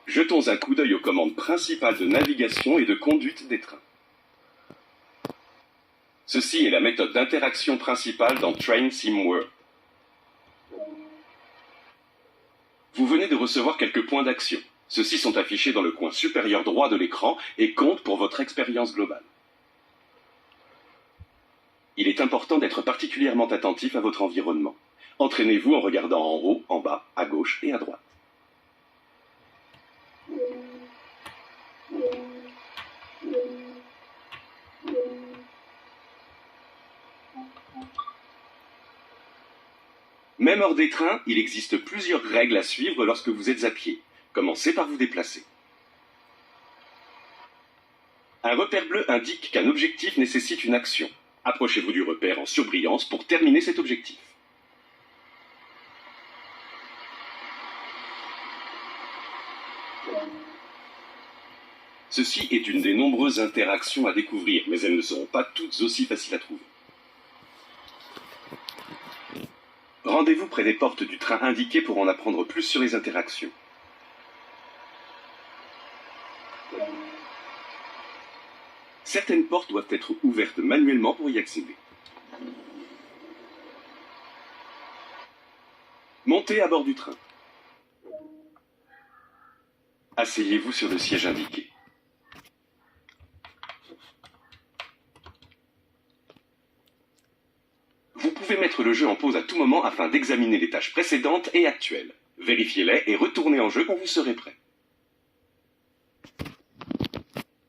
jetons un coup d'œil aux commandes principales de navigation et de conduite des trains. Ceci est la méthode d'interaction principale dans Train Sim World. Vous venez de recevoir quelques points d'action. Ceux-ci sont affichés dans le coin supérieur droit de l'écran et comptent pour votre expérience globale. Il est important d'être particulièrement attentif à votre environnement. Entraînez-vous en regardant en haut, en bas, à gauche et à droite. Même hors des trains, il existe plusieurs règles à suivre lorsque vous êtes à pied. Commencez par vous déplacer. Un repère bleu indique qu'un objectif nécessite une action. Approchez-vous du repère en surbrillance pour terminer cet objectif. Ceci est une des nombreuses interactions à découvrir, mais elles ne seront pas toutes aussi faciles à trouver. Rendez-vous près des portes du train indiquées pour en apprendre plus sur les interactions. Certaines portes doivent être ouvertes manuellement pour y accéder. Montez à bord du train. Asseyez-vous sur le siège indiqué. Vous pouvez mettre le jeu en pause à tout moment afin d'examiner les tâches précédentes et actuelles. Vérifiez-les et retournez en jeu quand vous serez prêt.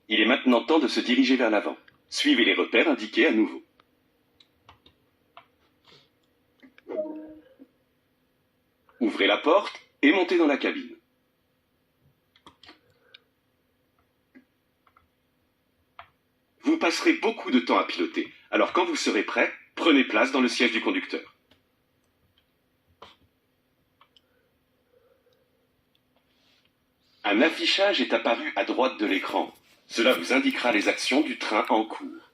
Il est maintenant temps de se diriger vers l'avant. Suivez les repères indiqués à nouveau. Ouvrez la porte et montez dans la cabine. Vous passerez beaucoup de temps à piloter, alors quand vous serez prêt, prenez place dans le siège du conducteur. Un affichage est apparu à droite de l'écran. Cela vous indiquera les actions du train en cours.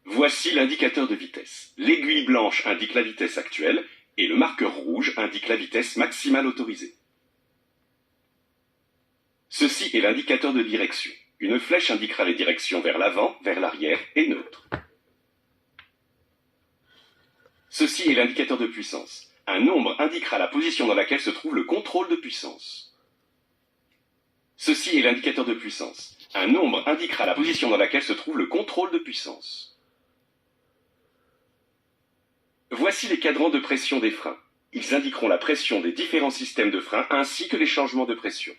Voici l'indicateur de vitesse. L'aiguille blanche indique la vitesse actuelle et le marqueur rouge indique la vitesse maximale autorisée. Ceci est l'indicateur de direction. Une flèche indiquera les directions vers l'avant, vers l'arrière et neutre. Ceci est l'indicateur de puissance. Un nombre indiquera la position dans laquelle se trouve le contrôle de puissance. Ceci est l'indicateur de puissance. Un nombre indiquera la position dans laquelle se trouve le contrôle de puissance. Voici les cadrans de pression des freins. Ils indiqueront la pression des différents systèmes de freins ainsi que les changements de pression.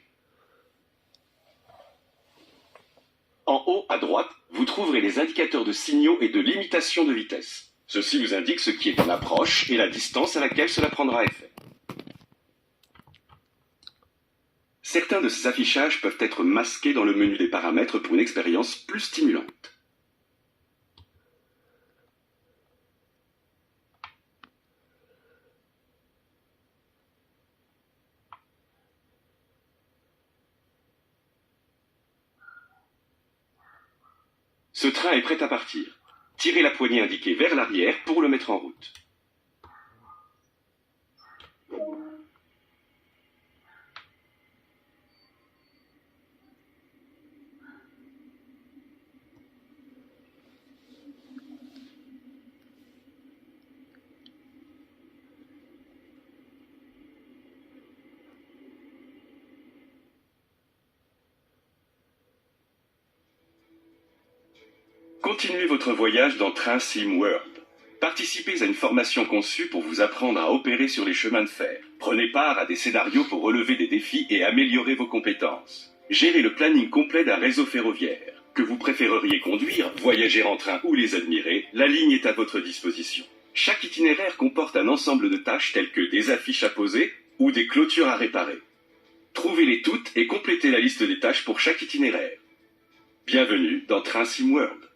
En haut à droite, vous trouverez les indicateurs de signaux et de limitation de vitesse. Ceci vous indique ce qui est en approche et la distance à laquelle cela prendra effet. Certains de ces affichages peuvent être masqués dans le menu des paramètres pour une expérience plus stimulante. Ce train est prêt à partir. Tirez la poignée indiquée vers l'arrière pour le mettre en route. Continuez votre voyage dans Train Sim World. Participez à une formation conçue pour vous apprendre à opérer sur les chemins de fer. Prenez part à des scénarios pour relever des défis et améliorer vos compétences. Gérez le planning complet d'un réseau ferroviaire. Que vous préféreriez conduire, voyager en train ou les admirer, la ligne est à votre disposition. Chaque itinéraire comporte un ensemble de tâches telles que des affiches à poser ou des clôtures à réparer. Trouvez-les toutes et complétez la liste des tâches pour chaque itinéraire. Bienvenue dans Train Sim World.